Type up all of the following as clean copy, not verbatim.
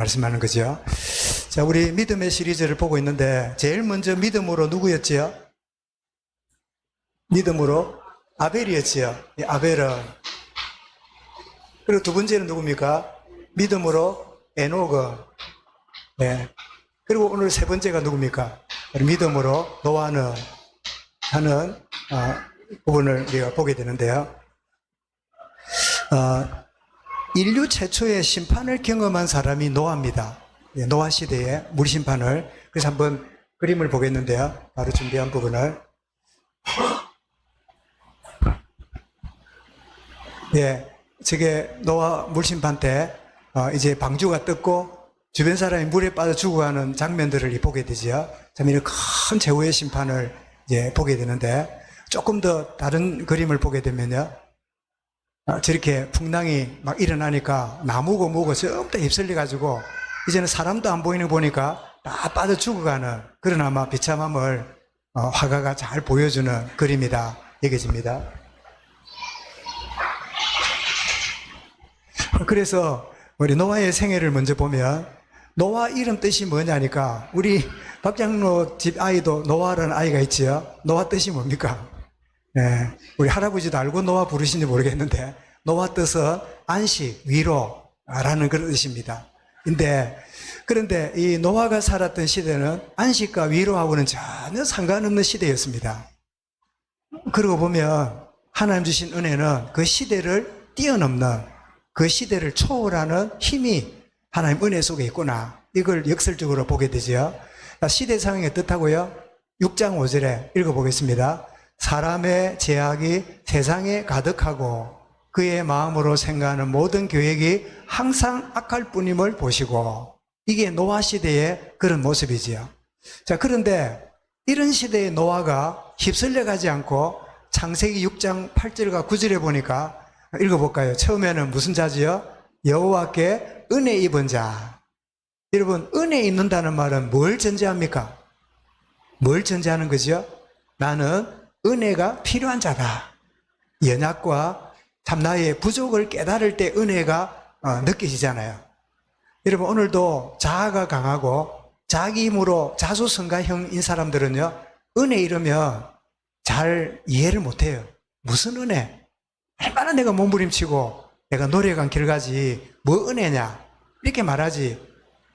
말씀하는 거죠. 자, 우리 믿음의 시리즈를 보고 있는데 제일 먼저 믿음으로 누구였지요? 믿음으로 아벨이었지요. 이 아벨은. 그리고 두 번째는 누굽니까? 믿음으로 에노그. 네. 그리고 오늘 세 번째가 누굽니까? 믿음으로 노아는 하는 부분을 우리가 보게 되는데요. 인류 최초의 심판을 경험한 사람이 노아입니다. 예, 노아 시대의 물심판을. 그래서 한번 그림을 보겠는데요. 바로 준비한 부분을. 예, 저게 노아 물심판 때 이제 방주가 떴고 주변 사람이 물에 빠져 죽어가는 장면들을 보게 되죠. 참 이런 큰 최후의 심판을 이제 보게 되는데 조금 더 다른 그림을 보게 되면요. 저렇게 풍랑이 막 일어나니까 나무고 뭐고 전부 다 휩쓸려가지고 이제는 사람도 안 보이는 거 보니까 다 빠져 죽어가는 그런 아마 비참함을 화가가 잘 보여주는 그림이다 여겨집니다. 그래서 우리 노아의 생애를 먼저 보면 노아 이름 뜻이 뭐냐니까 우리 박장로 집 아이도 노아라는 아이가 있지요. 노아 뜻이 뭡니까? 네, 우리 할아버지도 알고 노아 부르신지 모르겠는데 노아 뜻은 안식, 위로라는 그런 뜻입니다. 그런데 이 노아가 살았던 시대는 안식과 위로하고는 전혀 상관없는 시대였습니다. 그러고 보면 하나님 주신 은혜는 그 시대를 뛰어넘는 그 시대를 초월하는 힘이 하나님 은혜 속에 있구나. 이걸 역설적으로 보게 되죠. 시대 상황의 뜻하고요. 6장 5절에 읽어보겠습니다. 사람의 제약이 세상에 가득하고 그의 마음으로 생각하는 모든 계획이 항상 악할 뿐임을 보시고 이게 노아 시대의 그런 모습이지요. 자, 그런데 이런 시대의 노아가 휩쓸려 가지 않고 창세기 6장 8절과 9절에 보니까 읽어볼까요? 처음에는 무슨 자지요? 여호와께 은혜 입은 자. 여러분, 은혜 입는다는 말은 뭘 전제합니까? 뭘 전제하는 거죠? 나는 은혜가 필요한 자다. 연약과 참 나의 부족을 깨달을 때 은혜가 느껴지잖아요. 여러분, 오늘도 자아가 강하고 자기 힘으로 자수성가형인 사람들은요, 은혜 이러면 잘 이해를 못해요. 무슨 은혜? 얼마나 내가 몸부림치고 내가 노력한 결과지 뭐 은혜냐 이렇게 말하지.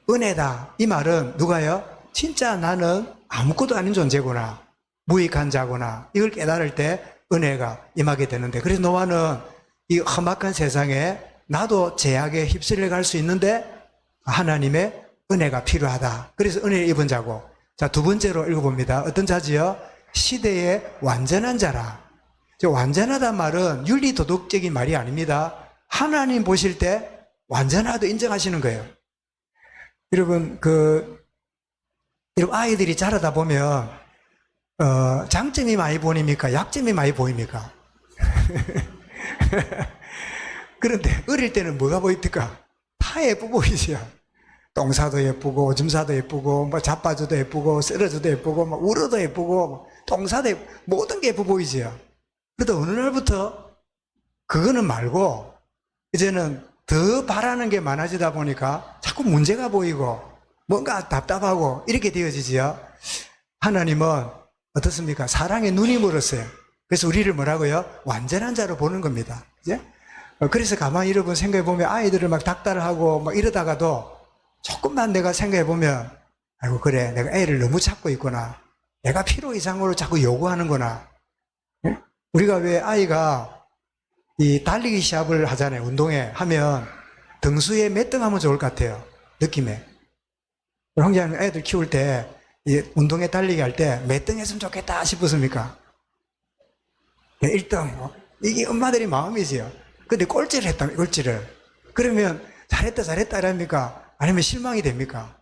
은혜다 이 말은 누가요? 진짜 나는 아무것도 아닌 존재구나, 무익한 자구나, 이걸 깨달을 때 은혜가 임하게 되는데, 그래서 노아는 이 험악한 세상에 나도 제약에 휩쓸려 갈 수 있는데 하나님의 은혜가 필요하다. 그래서 은혜를 입은 자고. 자, 두 번째로 읽어봅니다. 어떤 자지요? 시대의 완전한 자라. 완전하단 말은 윤리도덕적인 말이 아닙니다. 하나님 보실 때 완전하도 인정하시는 거예요. 여러분, 여러분 아이들이 자라다 보면 장점이 많이 보입니까? 약점이 많이 보입니까? 그런데 어릴 때는 뭐가 보입니까? 다 예뻐 보이죠. 똥사도 예쁘고 오줌사도 예쁘고 뭐 자빠져도 예쁘고 쓰러져도 예쁘고 뭐 울어도 예쁘고 똥사도 예쁘고 모든 게 예뻐 보이죠. 그런데 어느 날부터 그거는 말고 이제는 더 바라는 게 많아지다 보니까 자꾸 문제가 보이고 뭔가 답답하고 이렇게 되어지지요. 하나님은 어떻습니까? 사랑의 눈이 멀었어요. 그래서 우리를 뭐라고요? 완전한 자로 보는 겁니다. 이제? 그래서 가만히 여러분 생각해 보면 아이들을 막 닥달하고 막 이러다가도 조금만 내가 생각해 보면 아이고 그래 내가 애를 너무 찾고 있구나. 내가 필요 이상으로 자꾸 요구하는구나. 우리가 왜 아이가 이 달리기 시합을 하잖아요. 운동회 하면 등수에 몇 등 하면 좋을 것 같아요. 느낌에. 형제는 애들 키울 때 운동회 달리기 할 때 몇 등 했으면 좋겠다 싶었습니까? 1등. 이게 엄마들이 마음이지요. 근데 꼴찌를 했다, 꼴찌를. 그러면 잘했다 이랍니까? 아니면 실망이 됩니까?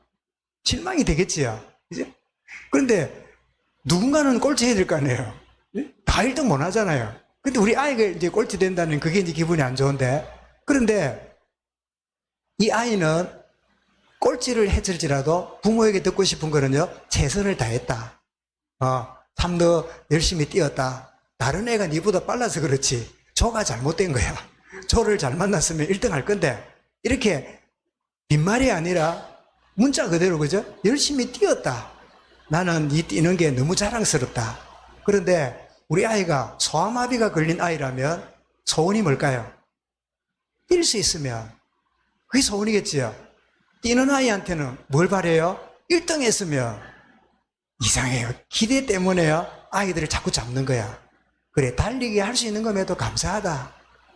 실망이 되겠지요. 이제? 그런데 누군가는 꼴찌 해야 될 거 아니에요. 다 1등 못 하잖아요. 근데 우리 아이가 이제 꼴찌 된다는 그게 이제 기분이 안 좋은데, 그런데 이 아이는 꼴찌를 했을지라도 부모에게 듣고 싶은 거는요, 최선을 다했다. 참 더 열심히 뛰었다. 다른 애가 니보다 빨라서 그렇지. 조가 잘못된 거야. 조를 잘 만났으면 1등 할 건데, 이렇게 빈말이 아니라 문자 그대로, 그죠? 열심히 뛰었다. 나는 이 뛰는 게 너무 자랑스럽다. 그런데 우리 아이가 소아마비가 걸린 아이라면 소원이 뭘까요? 뛸 수 있으면. 그게 소원이겠지요. 뛰는 아이한테는 뭘 바래요? 1등 했으면. 이상해요. 기대 때문에요. 아이들을 자꾸 잡는 거야. 그래, 달리기 할 수 있는 것에도 감사하다.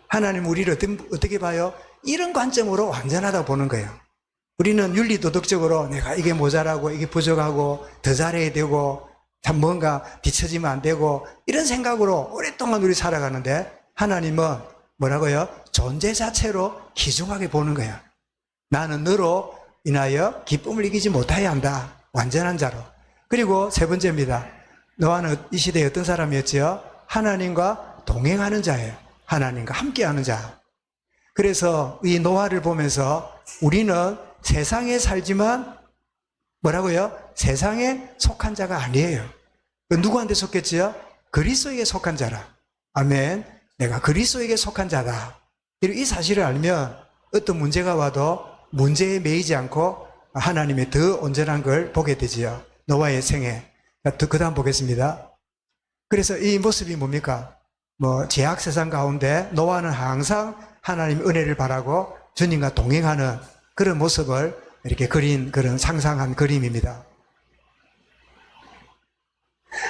하나님 우리를 어떻게 봐요? 이런 관점으로 완전하다고 보는 거예요. 우리는 윤리도덕적으로 내가 이게 모자라고 이게 부족하고 더 잘해야 되고 참 뭔가 뒤처지면 안 되고 이런 생각으로 오랫동안 우리 살아가는데, 하나님은 뭐라고요? 존재 자체로 귀중하게 보는 거야. 나는 너로 인하여 기쁨을 이기지 못하여야 한다. 완전한 자로. 그리고 세 번째입니다. 노아는 이 시대에 어떤 사람이었지요? 하나님과 동행하는 자예요. 하나님과 함께하는 자. 그래서 이 노아를 보면서 우리는 세상에 살지만 뭐라고요? 세상에 속한 자가 아니에요. 누구한테 속했지요? 그리스도에게 속한 자라. 아멘. 내가 그리스도에게 속한 자다. 이 사실을 알면 어떤 문제가 와도 문제에 매이지 않고 하나님의 더 온전한 걸 보게 되지요. 노아의 생애. 그 다음 보겠습니다. 그래서 이 모습이 뭡니까? 제약 세상 가운데 노아는 항상 하나님의 은혜를 바라고 주님과 동행하는 그런 모습을 이렇게 그린 그런 상상한 그림입니다.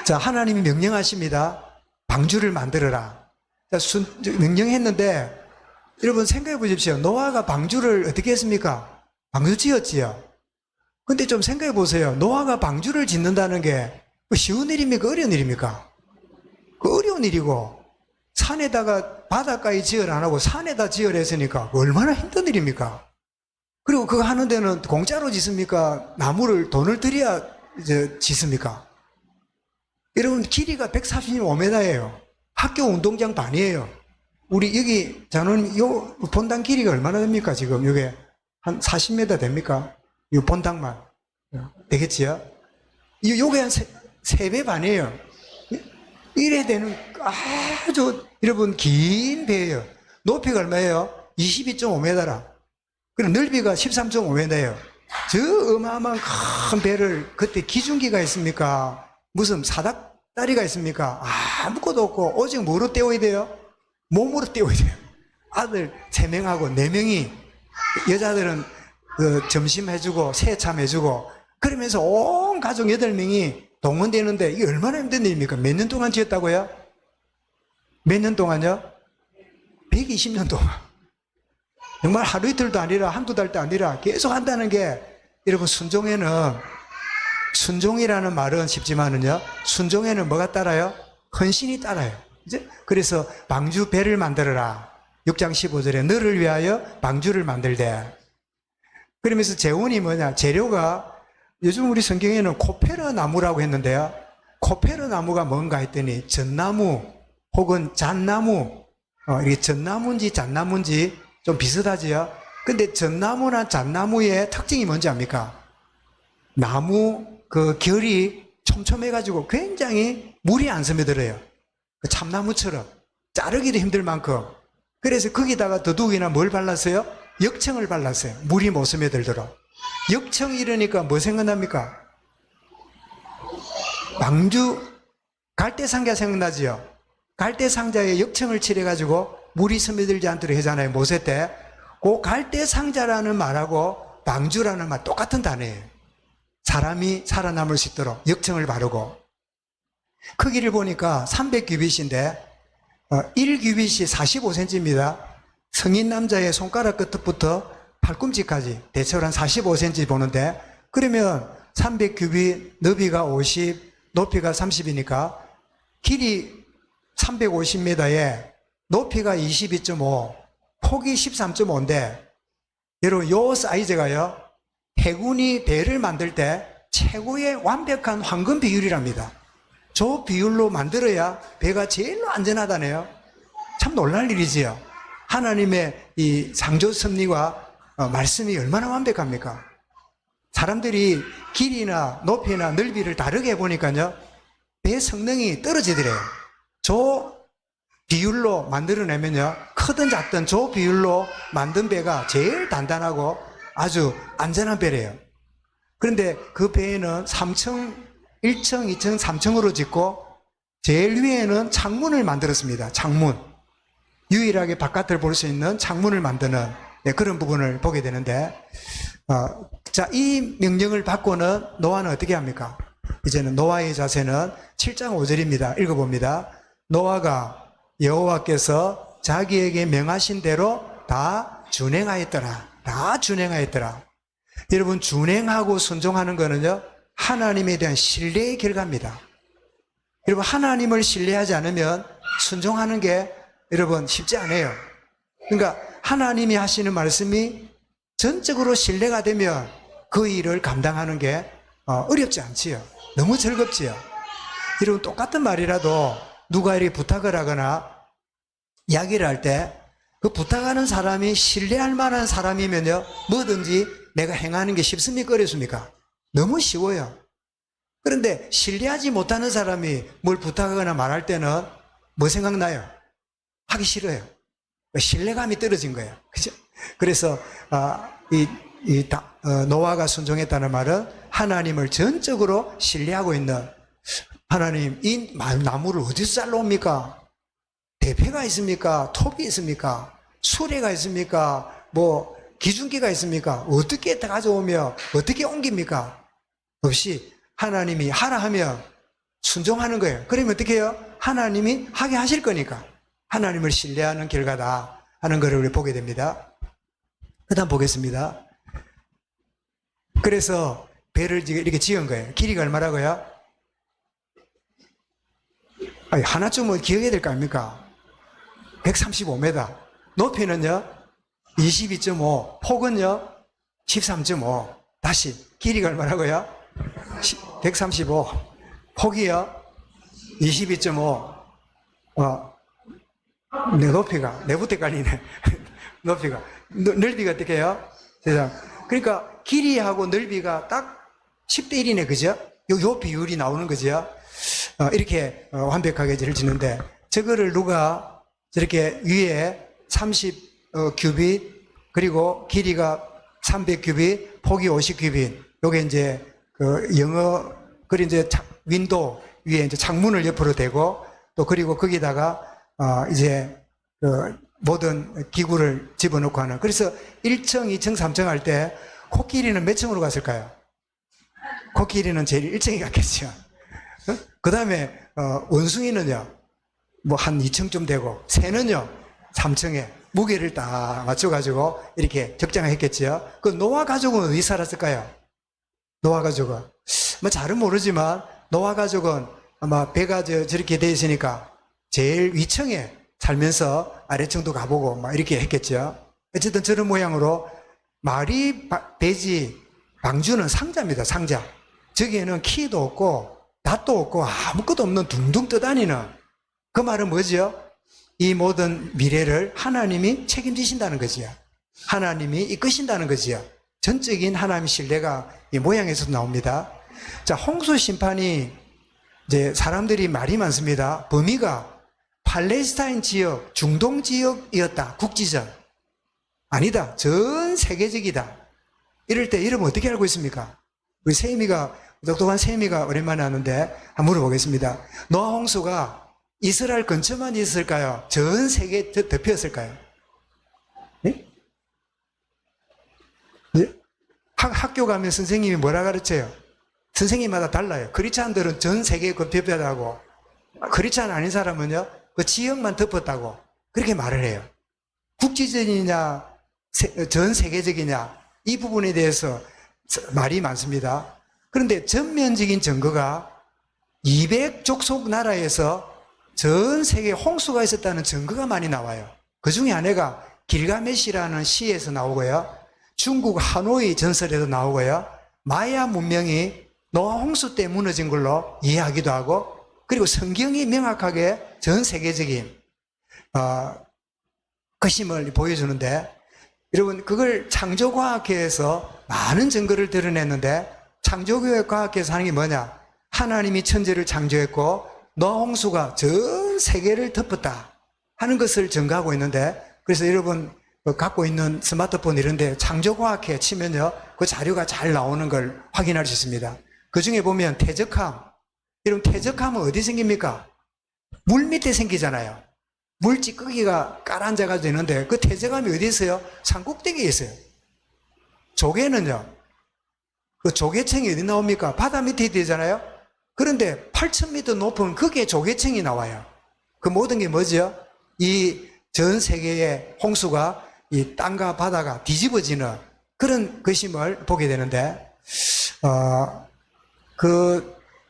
자, 하나님이 명령하십니다. 방주를 만들어라. 자, 명령했는데 여러분 생각해 보십시오. 노아가 방주를 어떻게 했습니까? 방주 지었지요. 근데 좀 생각해 보세요. 노아가 방주를 짓는다는 게 쉬운 일입니까? 어려운 일입니까? 그 어려운 일이고, 산에다가 바닷가에 지을 안 하고 산에다 지으려 했으니까 얼마나 힘든 일입니까? 그리고 그거 하는 데는 공짜로 짓습니까? 나무를 돈을 들여야 이제 짓습니까? 여러분, 길이가 135m예요. 학교 운동장 반이에요. 우리 여기 저는 요 본당 길이가 얼마나 됩니까? 지금 이게 한 40m 됩니까? 이 본당만 되겠지요? 요게 한 3배 반이에요. 이래 되는 아주 여러분 긴 배예요. 높이가 얼마예요? 22.5m라. 그리고 넓이가 13.5m예요. 저 어마어마한 큰 배를 그때 기중기가 있습니까? 무슨 사닥다리가 있습니까? 아무것도 없고 오직 뭐로 떼어야 돼요? 몸으로 떼어야 돼요. 아들 3명하고 4명이, 여자들은 점심 해주고 세참 해주고 그러면서 온 가족 8명이 동원되는데 이게 얼마나 힘든 일입니까? 몇 년 동안 지었다고요? 몇 년 동안요? 120년 동안. 정말 하루 이틀도 아니라 한두 달도 아니라 계속 한다는 게, 여러분 순종이라는 말은 쉽지만은요, 순종에는 뭐가 따라요? 헌신이 따라요. 이제 그래서 방주 배를 만들어라. 6장 15절에 너를 위하여 방주를 만들되. 그러면서 재원이 뭐냐? 재료가 요즘 우리 성경에는 코페르 나무라고 했는데요. 코페르 나무가 뭔가 했더니 전나무 혹은 잣나무, 이게 전나무인지 잣나무인지 좀 비슷하지요. 근데 전나무나 잣나무의 특징이 뭔지 압니까? 나무 그 결이 촘촘해가지고 굉장히 물이 안 스며들어요. 그 참나무처럼 자르기도 힘들 만큼. 그래서 거기다가 더더욱이나 뭘 발랐어요? 역청을 발랐어요. 물이 못 스며들도록. 역청이 이러니까 뭐 생각납니까? 방주 갈대상자 생각나지요? 갈대상자에 역청을 칠해가지고 물이 스며들지 않도록 하잖아요. 모세 때. 그 갈대상자라는 말하고 방주라는 말 똑같은 단어예요. 사람이 살아남을 수 있도록 역청을 바르고. 크기를 보니까 300규빗인데 1규빗이 45cm입니다. 성인 남자의 손가락 끝부터 팔꿈치까지 대체로 한 45cm 보는데, 그러면 300규빗, 너비가 50, 높이가 30이니까 길이 350m에 높이가 22.5, 폭이 13.5인데, 여러분 요 사이즈가요, 해군이 배를 만들 때 최고의 완벽한 황금 비율이랍니다. 저 비율로 만들어야 배가 제일로 안전하다네요. 참 놀랄 일이지요. 하나님의 이 창조 섭리와 말씀이 얼마나 완벽합니까? 사람들이 길이나 높이나 넓이를 다르게 해보니까요, 배 성능이 떨어지더래요. 저 비율로 만들어내면요, 크든 작든 저 비율로 만든 배가 제일 단단하고 아주 안전한 배래요. 그런데 그 배에는 3층, 1층, 2층, 3층으로 짓고 제일 위에는 창문을 만들었습니다. 창문. 유일하게 바깥을 볼 수 있는 창문을 만드는 그런 부분을 보게 되는데, 자, 이 명령을 받고는 노아는 어떻게 합니까? 이제는 노아의 자세는 7장 5절입니다. 읽어봅니다. 노아가 여호와께서 자기에게 명하신 대로 다 준행하였더라. 다 준행하였더라. 여러분, 준행하고 순종하는 거는요, 하나님에 대한 신뢰의 결과입니다. 여러분, 하나님을 신뢰하지 않으면 순종하는 게 여러분 쉽지 않아요. 그러니까 하나님이 하시는 말씀이 전적으로 신뢰가 되면 그 일을 감당하는 게 어렵지 않지요. 너무 즐겁지요. 여러분, 똑같은 말이라도 누가 이렇게 부탁을 하거나 이야기를 할 때 그 부탁하는 사람이 신뢰할 만한 사람이면요, 뭐든지 내가 행하는 게 쉽습니까? 어렵습니까? 너무 쉬워요. 그런데 신뢰하지 못하는 사람이 뭘 부탁하거나 말할 때는 뭐 생각나요? 하기 싫어요. 신뢰감이 떨어진 거예요. 그죠? 그래서 노아가 순종했다는 말은 하나님을 전적으로 신뢰하고 있는, 하나님, 이 나무를 어디서 잘라옵니까? 대패가 있습니까? 톱이 있습니까? 수레가 있습니까? 뭐 기중기가 있습니까? 어떻게 가져오며 어떻게 옮깁니까? 없이 하나님이 하라 하면 순종하는 거예요. 그러면 어떻게 해요? 하나님이 하게 하실 거니까. 하나님을 신뢰하는 결과다 하는 것을 우리 보게 됩니다. 그 다음 보겠습니다. 그래서 배를 이렇게 지은 거예요. 길이가 얼마라고요? 아니, 하나쯤은 기억해야 될 거 아닙니까? 135m. 높이는요, 22.5. 폭은요, 13.5. 다시, 길이가 얼마라고요? 135. 폭이요, 22.5. 내 높이가, 내부터 헷갈리네. 높이가. 넓이가 어떻게 해요? 세상. 그러니까 길이하고 넓이가 딱 10대 1이네, 그죠? 요 비율이 나오는 거죠? 이렇게 완벽하게 저를 짓는데, 저거를 누가 저렇게 위에 30 큐빗, 그리고 길이가 300 큐빗, 폭이 50 큐빗, 요게 이제 그리고 이제 윈도우 위에 이제 창문을 옆으로 대고, 또 그리고 거기다가 이제 모든 기구를 집어넣고 하는. 그래서 1층, 2층, 3층 할 때 코끼리는 몇 층으로 갔을까요? 코끼리는 제일 1층에 갔겠죠. 그 다음에 원숭이는요, 뭐 한 2층쯤 되고, 새는요 3층에 무게를 딱 맞춰가지고 이렇게 적장했겠죠. 그 노아 가족은 어디 살았을까요? 노아 가족은 뭐 잘은 모르지만 노아 가족은 아마 배가 저렇게 돼 있으니까 제일 위층에 살면서 아래층도 가보고 막 이렇게 했겠죠. 어쨌든 저런 모양으로 말이 돼지, 방주는 상자입니다. 상자. 저기에는 키도 없고 닷도 없고 아무것도 없는 둥둥 떠다니는, 그 말은 뭐죠? 이 모든 미래를 하나님이 책임지신다는 거지요. 하나님이 이끄신다는 거지요. 전적인 하나님의 신뢰가 이 모양에서 나옵니다. 자, 홍수 심판이 이제 사람들이 말이 많습니다. 범위가 팔레스타인 지역, 중동 지역이었다. 국지전. 아니다. 전 세계적이다. 이럴 때 여러분 어떻게 알고 있습니까? 우리 세미가, 똑똑한 세미가 오랜만에 하는데 한번 물어보겠습니다. 노아 홍수가 이스라엘 근처만 있었을까요? 전 세계에 덮였을까요? 네? 네? 학교 가면 선생님이 뭐라 가르쳐요? 선생님마다 달라요. 크리스찬들은 전 세계에 덮였다고, 크리스찬 아닌 사람은요, 그 지역만 덮었다고 그렇게 말을 해요. 국지전이냐 전 세계적이냐, 이 부분에 대해서 말이 많습니다. 그런데 전면적인 증거가 200족속 나라에서 전 세계에 홍수가 있었다는 증거가 많이 나와요. 그 중에 하나가 길가메시라는 시에서 나오고요, 중국 하노이 전설에도 나오고요, 마야 문명이 노아 홍수 때 무너진 걸로 이해하기도 하고, 그리고 성경이 명확하게 전 세계적인 거심을 보여주는데, 여러분 그걸 창조과학회에서 많은 증거를 드러냈는데, 창조과학회에서 하는 게 뭐냐? 하나님이 천지를 창조했고 노아 홍수가 전 세계를 덮었다 하는 것을 증거하고 있는데, 그래서 여러분 갖고 있는 스마트폰 이런데 창조과학회 치면요, 그 자료가 잘 나오는 걸 확인할 수 있습니다. 그 중에 보면 퇴적함. 여러분, 퇴적함은 어디 생깁니까? 물 밑에 생기잖아요. 물 찌꺼기가 깔아앉아가지고 있는데 그 퇴적함이 어디 있어요? 산 꼭대기에 있어요. 조개는요, 그 조개층이 어디 나옵니까? 바다 밑에 되잖아요. 그런데 8,000m 높은 거기에 조개층이 나와요. 그 모든 게 뭐죠? 이 전 세계의 홍수가 이 땅과 바다가 뒤집어지는 그런 것임을 보게 되는데,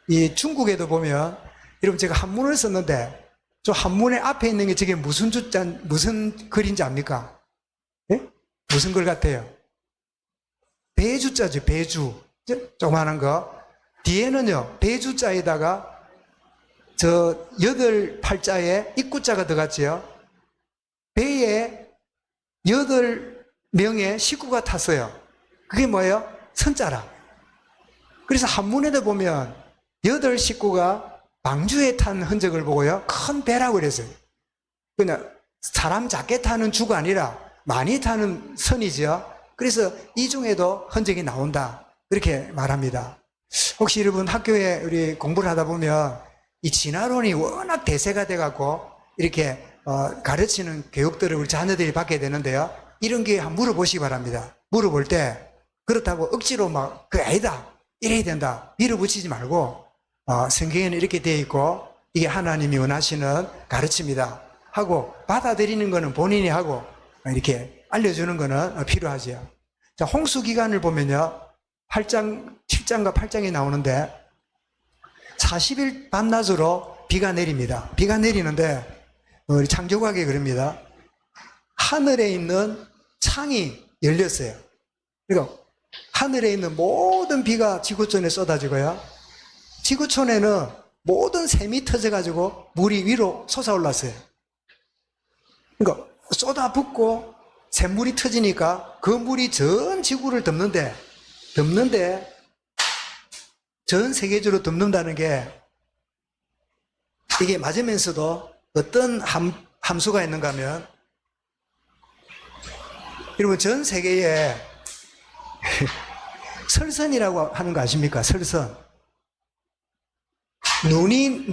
이 중국에도 보면, 여러분 제가 한문을 썼는데, 저 한문의 앞에 있는 게 저게 무슨 무슨 글인지 압니까? 예? 무슨 글 같아요? 배주자죠, 배주. 조그마한 거. 뒤에는요, 배주자에다가 저 8팔자에 입구자가 들어갔지요. 배에 8명의 식구가 탔어요. 그게 뭐예요? 선자라. 그래서 한문에도 보면 8식구가 방주에 탄 흔적을 보고요, 큰 배라고 그랬어요. 그냥 사람 작게 타는 주가 아니라 많이 타는 선이죠. 그래서 이 중에도 흔적이 나온다, 그렇게 말합니다. 혹시 여러분 학교에 우리 공부를 하다 보면 이 진화론이 워낙 대세가 돼갖고 이렇게 가르치는 교육들을 우리 자녀들이 받게 되는데요, 이런 게 한번 물어보시기 바랍니다. 물어볼 때 그렇다고 억지로 막 그게 아니다, 이래야 된다 밀어붙이지 말고, 성경에는 이렇게 되어 있고 이게 하나님이 원하시는 가르침이다 하고 받아들이는 거는 본인이 하고 이렇게 알려주는 거는 필요하지요. 자, 홍수 기간을 보면요, 7장과 8장이 나오는데 40일 밤낮으로 비가 내립니다. 비가 내리는데 우리 창조과학에 그럽니다. 하늘에 있는 창이 열렸어요. 그러니까 하늘에 있는 모든 비가 지구촌에 쏟아지고요, 지구촌에는 모든 샘이 터져가지고 물이 위로 솟아올랐어요. 그러니까 쏟아붓고 샘물이 터지니까 그 물이 전 지구를 덮는데 전 세계적으로 덮는다는 게, 이게 맞으면서도 어떤 함수가 있는가 하면, 여러분 전 세계에 설선이라고 하는 거 아십니까? 설선. 눈이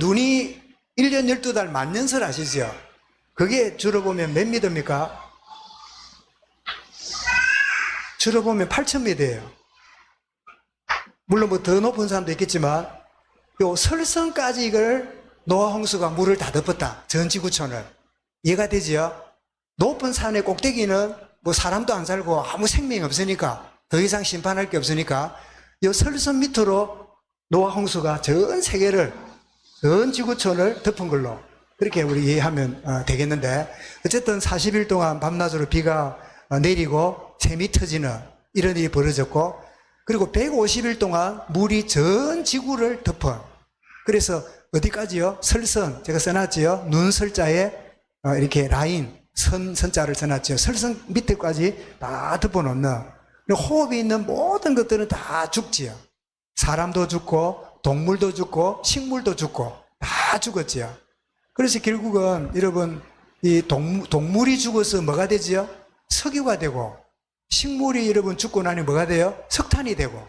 1년 12달 만년설 아시죠? 그게 주로 보면 몇 미터입니까? 주로 보면 8,000m예요. 물론 뭐 더 높은 사람도 있겠지만, 요 설선까지 이걸 노아 홍수가 물을 다 덮었다, 전 지구촌을. 이해가 되지요? 높은 산의 꼭대기는 뭐 사람도 안 살고 아무 생명이 없으니까, 더 이상 심판할 게 없으니까 요 설선 밑으로 노아 홍수가 전 세계를, 전 지구촌을 덮은 걸로 그렇게 우리 이해하면 되겠는데, 어쨌든 40일 동안 밤낮으로 비가 내리고 샘이 터지는 이런 일이 벌어졌고, 그리고 150일 동안 물이 전 지구를 덮은, 그래서 어디까지요? 설선, 제가 써놨지요. 눈설자에 이렇게 라인, 선자를 써놨죠. 설선 밑에까지 다 덮어놓는, 호흡이 있는 모든 것들은 다 죽지요. 사람도 죽고 동물도 죽고 식물도 죽고 다 죽었지요. 그래서 결국은 여러분, 이 동물이 죽어서 뭐가 되지요? 석유가 되고, 식물이 여러분 죽고 나니 뭐가 돼요? 석탄이 되고,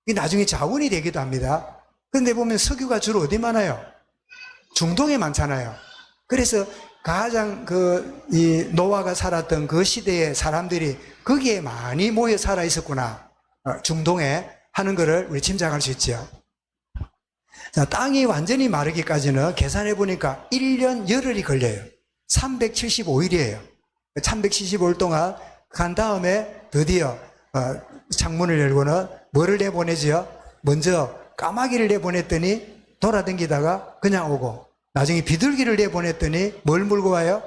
이 나중에 자원이 되기도 합니다. 그런데 보면 석유가 주로 어디 많아요? 중동에 많잖아요. 그래서 가장 이 노아가 살았던 그 시대의 사람들이 거기에 많이 모여 살아 있었구나, 중동에 하는 것을 우리 짐작할 수 있죠. 자, 땅이 완전히 마르기까지는 계산해 보니까 1년 열흘이 걸려요. 375일이에요. 375일 동안 간 다음에 드디어 창문을 열고는 뭐를 내보내지요? 먼저 까마귀를 내보냈더니 돌아다니다가 그냥 오고, 나중에 비둘기를 내보냈더니 뭘 물고 와요?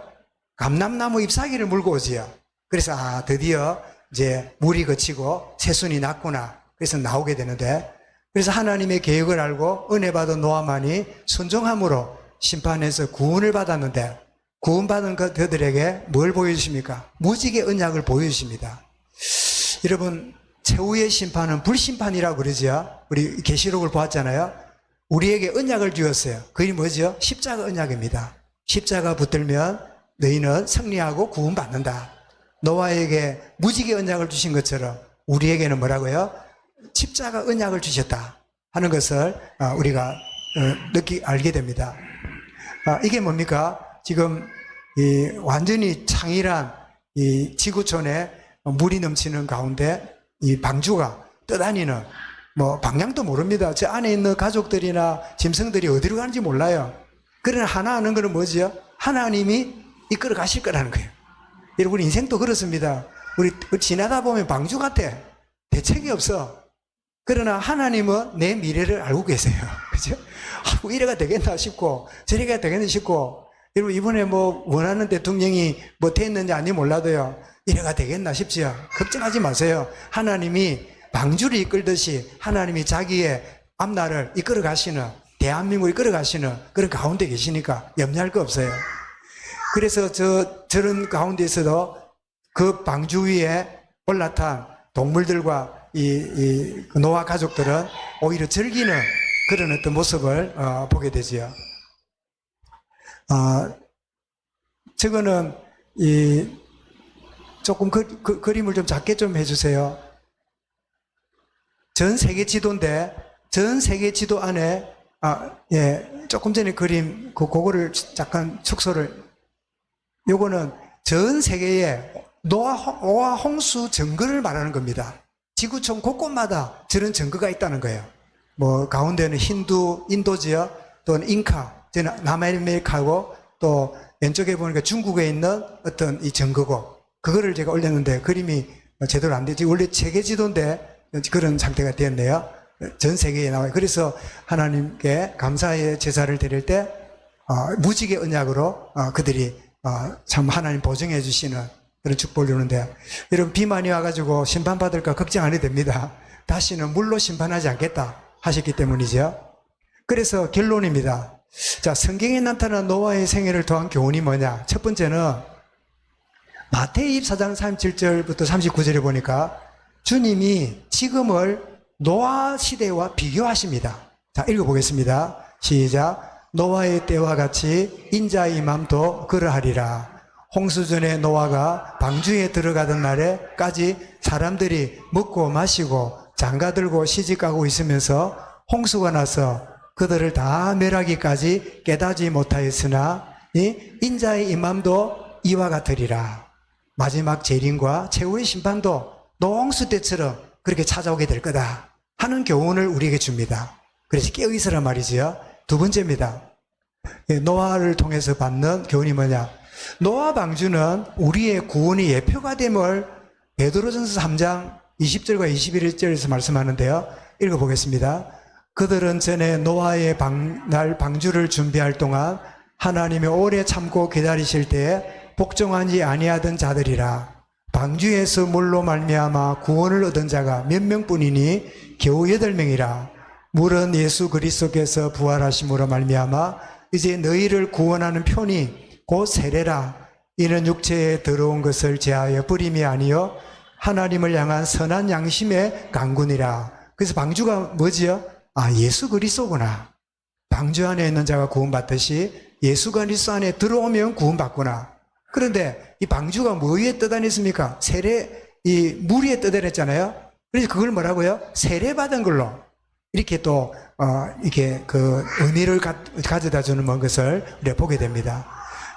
감람나무 잎사귀를 물고 오지요. 그래서 드디어 이제 물이 그치고 새순이 났구나, 그래서 나오게 되는데, 그래서 하나님의 계획을 알고 은혜 받은 노아만이 순종함으로 심판에서 구원을 받았는데, 구원받은 그들에게 뭘 보여주십니까? 무지개 언약을 보여주십니다. 여러분, 최후의 심판은 불심판이라고 그러죠. 우리 계시록을 보았잖아요. 우리에게 언약을 주었어요. 그게 뭐죠? 십자가 언약입니다. 십자가 붙들면 너희는 승리하고 구원받는다. 노아에게 무지개 언약을 주신 것처럼 우리에게는 뭐라고요? 십자가 언약을 주셨다 하는 것을 우리가 알게 됩니다. 이게 뭡니까? 지금 완전히 창일한 이 지구촌에 물이 넘치는 가운데 이 방주가 떠다니는, 방향도 모릅니다. 저 안에 있는 가족들이나 짐승들이 어디로 가는지 몰라요. 그러나 하나 아는 것은 뭐지요? 하나님이 이끌어 가실 거라는 거예요. 여러분, 인생도 그렇습니다. 우리 지나다 보면 방주 같아. 대책이 없어. 그러나 하나님은 내 미래를 알고 계세요. 그죠? 이래가 되겠나 싶고, 저래가 되겠나 싶고, 여러분, 이번에 원하는 대통령이 됐는지 아닌지 몰라도요, 이래가 되겠나 싶지요. 걱정하지 마세요. 하나님이 방주를 이끌듯이 하나님이 자기의 앞날을 이끌어 가시는, 대한민국을 이끌어 가시는 그런 가운데 계시니까 염려할 거 없어요. 그래서 저런 가운데에서도 그 방주 위에 올라탄 동물들과 이 노아 가족들은 오히려 즐기는 그런 어떤 모습을 보게 되지요. 저거는 조금 그림을 좀 작게 좀 해주세요. 전 세계 지도인데, 전 세계 지도 안에 조금 전에 그림 그거를 잠깐 축소를. 요거는 전 세계에 노아 홍수 증거를 말하는 겁니다. 지구촌 곳곳마다 저런 증거가 있다는 거예요. 가운데는 인도지요, 또는 잉카, 저는 남아메리카고, 또 왼쪽에 보니까 중국에 있는 어떤 이 증거고, 그거를 제가 올렸는데 그림이 제대로 안 되지. 원래 세계 지도인데 그런 상태가 되었네요. 전 세계에 나와요. 그래서 하나님께 감사의 제사를 드릴 때 무지개 언약으로 그들이 참 하나님 보증해 주시는 그런 축복을 주는데, 여러분, 비만이 와가지고 심판받을까 걱정 안 해도 됩니다. 다시는 물로 심판하지 않겠다 하셨기 때문이죠. 그래서 결론입니다. 자, 성경에 나타난 노아의 생애를 통한 교훈이 뭐냐? 첫 번째는 마태이 24장 37절부터 39절에 보니까 주님이 지금을 노아 시대와 비교하십니다. 자, 읽어보겠습니다. 시작. 노아의 때와 같이 인자의 맘도 그러하리라. 홍수 전에 노아가 방주에 들어가던 날에까지 사람들이 먹고 마시고 장가들고 시집가고 있으면서 홍수가 나서 그들을 다 멸하기까지 깨닫지 못하였으나 인자의 임함도 이와 같으리라. 마지막 재림과 최후의 심판도 노홍수 때처럼 그렇게 찾아오게 될 거다 하는 교훈을 우리에게 줍니다. 그래서 깨어있으란 말이지요. 두 번째입니다. 노아를 통해서 받는 교훈이 뭐냐? 노아 방주는 우리의 구원의 예표가 됨을 베드로전서 3장 20절과 21절에서 말씀하는데요. 읽어보겠습니다. 그들은 전에 노아의 날 방주를 준비할 동안 하나님이 오래 참고 기다리실 때에 복종하지 아니하던 자들이라. 방주에서 물로 말미암아 구원을 얻은 자가 몇 명뿐이니 겨우 8명이라. 물은 예수 그리스도께서 부활하심으로 말미암아 이제 너희를 구원하는 편이 곧 세례라. 이는 육체에 들어온 것을 제하여 뿌림이 아니요 하나님을 향한 선한 양심의 강군이라. 그래서 방주가 뭐지요? 예수 그리스도구나. 방주 안에 있는 자가 구원받듯이 예수 그리스도 안에 들어오면 구원받구나. 그런데 이 방주가 뭐 위에 떠다녔습니까? 이 물 위에 떠다녔잖아요. 그래서 그걸 뭐라고요? 세례받은 걸로 이렇게 또 이렇게 그 의미를 가져다 주는 것을 우리가 보게 됩니다.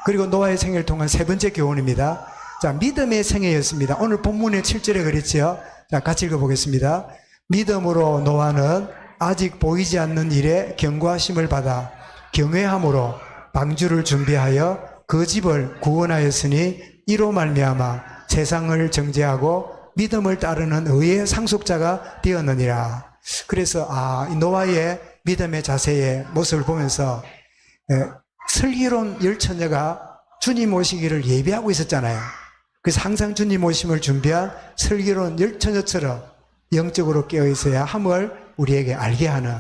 그리고 노아의 생애를 통한 세 번째 교훈입니다. 자, 믿음의 생애였습니다. 오늘 본문의 7절에 그랬지요. 자, 같이 읽어보겠습니다. 믿음으로 노아는 아직 보이지 않는 일에 경고하심을 받아 경외함으로 방주를 준비하여 그 집을 구원하였으니 이로 말미암아 세상을 정죄하고 믿음을 따르는 의의 상속자가 되었느니라. 그래서 이 노아의 믿음의 자세의 모습을 보면서 슬기로운 열처녀가 주님 오시기를 예비하고 있었잖아요. 그래서 항상 주님 오심을 준비한 슬기로운 열처녀처럼 영적으로 깨어있어야 함을 우리에게 알게 하는,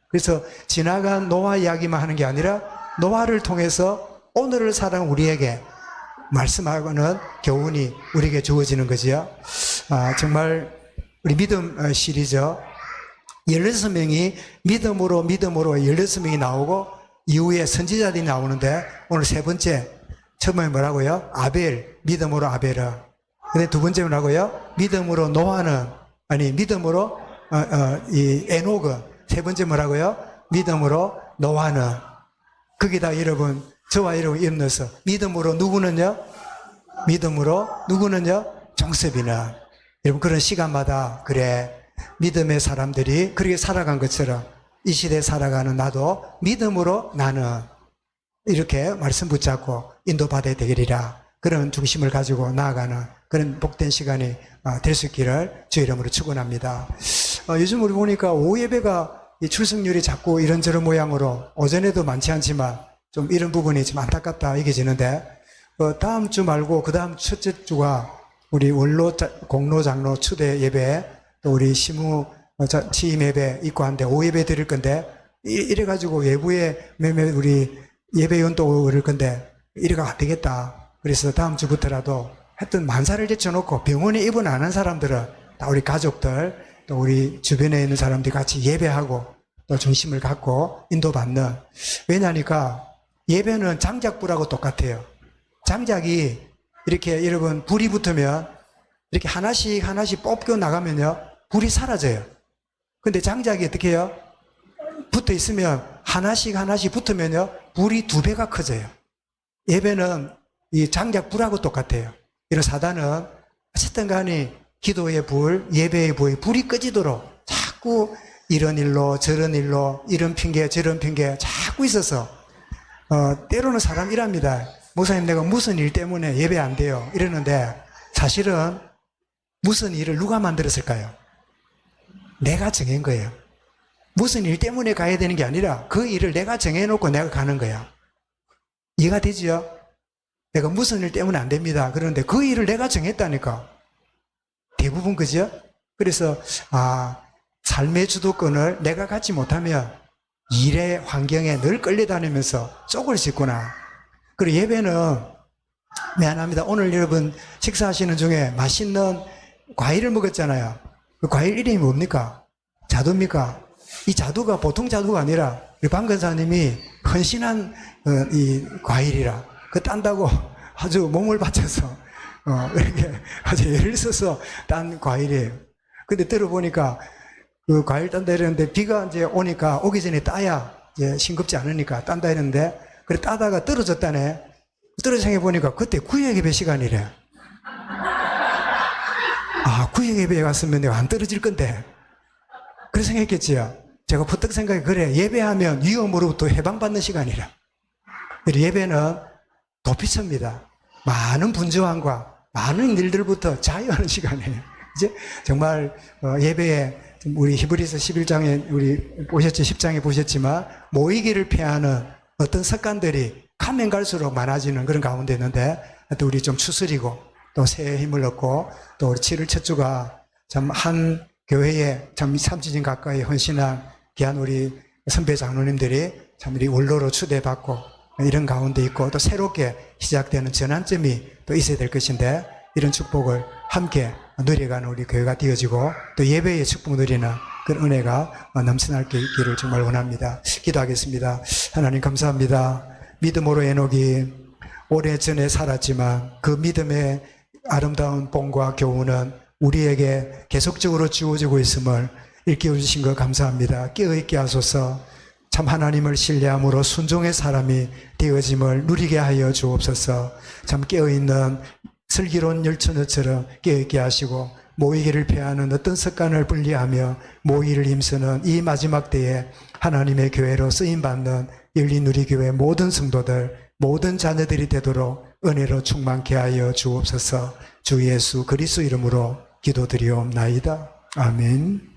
그래서 지나간 노아 이야기만 하는 게 아니라 노아를 통해서 오늘을 살아가는 우리에게 말씀하고는 교훈이 우리에게 주어지는 거지요. 정말 우리 믿음 시리즈 16명이 믿음으로 16명이 나오고 이후에 선지자들이 나오는데, 오늘 세 번째 처음에 뭐라고요? 아벨, 믿음으로 아벨을. 근데 두 번째는 뭐라고요? 믿음으로 노아는, 아니, 믿음으로, 이 에녹은, 세 번째 뭐라고요? 믿음으로 노아는. 거기다 여러분, 저와 여러분 이름 넣어서, 믿음으로 누구는요? 믿음으로 누구는요? 종섭이는. 여러분, 그런 시간마다, 그래, 믿음의 사람들이 그렇게 살아간 것처럼, 이 시대에 살아가는 나도 믿음으로 나는 이렇게 말씀 붙잡고 인도받아야 되리라. 그런 중심을 가지고 나아가는 그런 복된 시간이 될 수 있기를 주의 이름으로 축원합니다. 요즘 우리 보니까 오후 예배가 이 출석률이 자꾸 이런저런 모양으로 오전에도 많지 않지만 좀 이런 부분이 좀 안타깝다 여겨지는데, 다음 주 말고 그 다음 첫째 주가 우리 원로 공로 장로 추대 예배, 또 우리 시무 취임 예배 있고 한데 오후 예배 드릴 건데, 이래가지고 외부에 몇몇 우리 예배위원도 그럴 건데 이래가 안 되겠다. 그래서 다음 주부터라도 하여튼 만사를 제쳐놓고 병원에 입원 안 한 사람들은 다 우리 가족들, 또 우리 주변에 있는 사람들이 같이 예배하고 또 중심을 갖고 인도받는. 왜냐니까 예배는 장작불하고 똑같아요. 장작이 이렇게 여러분 불이 붙으면 이렇게 하나씩 하나씩 뽑겨 나가면요 불이 사라져요. 근데 장작이 어떻게 해요? 붙어 있으면 하나씩 하나씩 붙으면요 불이 2배가 커져요. 예배는 이 장작불하고 똑같아요. 이런 사단은 어쨌든 간에 기도의 불, 예배의 불이 꺼지도록 자꾸 이런 일로 저런 일로 이런 핑계 저런 핑계 자꾸 있어서 때로는 사람 이랍니다. 목사님, 내가 무슨 일 때문에 예배 안 돼요 이러는데, 사실은 무슨 일을 누가 만들었을까요? 내가 정한 거예요. 무슨 일 때문에 가야 되는 게 아니라 그 일을 내가 정해놓고 내가 가는 거야. 이해가 되지요? 내가 무슨 일 때문에 안 됩니다 그러는데 그 일을 내가 정했다니까. 대부분 그죠? 그래서 삶의 주도권을 내가 갖지 못하면 일의 환경에 늘 끌려다니면서 쪼글 수 있구나. 그리고 예배는 미안합니다. 오늘 여러분 식사하시는 중에 맛있는 과일을 먹었잖아요. 그 과일 이름이 뭡니까? 자두입니까? 이 자두가 보통 자두가 아니라 우리 방 권사님이 헌신한 이 과일이라 그 딴다고 아주 몸을 바쳐서 이렇게 아주 애를 써서 딴 과일이에요. 근데 들어보니까 그 과일 딴다 이러는데 비가 이제 오니까 오기 전에 따야 이제 싱겁지 않으니까 딴다 했는데, 그래 따다가 떨어졌다네. 떨어져 생각해보니까 그때 구역예배 시간이래. 구역예배에 갔으면 내가 안 떨어질 건데. 그래서 생각했지요. 제가 부탁 생각해, 그래 예배하면 위험으로부터 해방받는 시간이라. 예배는 도피처입니다. 많은 분주함과 많은 일들부터 자유하는 시간이에요. 이제 정말 예배에 우리 히브리서 11장에 우리 보셨죠? 10장에 보셨지만 모이기를 피하는 어떤 습관들이 가면 갈수록 많아지는 그런 가운데 있는데, 또 우리 좀 추스리고 또 새해 힘을 얻고, 또 우리 7월 첫 주가 참 한 교회에 참 3주년 가까이 헌신한 귀한 우리 선배 장로님들이 참 우리 원로로 추대받고 이런 가운데 있고, 또 새롭게 시작되는 전환점이 또 있어야 될 것인데, 이런 축복을 함께 누려가는 우리 교회가 되어지고 또 예배의 축복 누리는 그런 은혜가 넘쳐날 길을 정말 원합니다. 기도하겠습니다. 하나님 감사합니다. 믿음으로 에녹이 오래전에 살았지만 그 믿음의 아름다운 본과 교훈은 우리에게 계속적으로 주어지고 있음을 일깨워 주신 것 감사합니다. 깨어있게 하소서. 참 하나님을 신뢰함으로 순종의 사람이 되어짐을 누리게 하여 주옵소서. 참 깨어있는 슬기로운 열처녀처럼 깨어있게 하시고, 모이기를 피하는 어떤 습관을 분리하며 모이를 힘쓰는 이 마지막 때에 하나님의 교회로 쓰임받는 열린 우리 교회 모든 성도들, 모든 자녀들이 되도록 은혜로 충만케 하여 주옵소서. 주 예수 그리스도 이름으로 기도드리옵나이다. 아멘.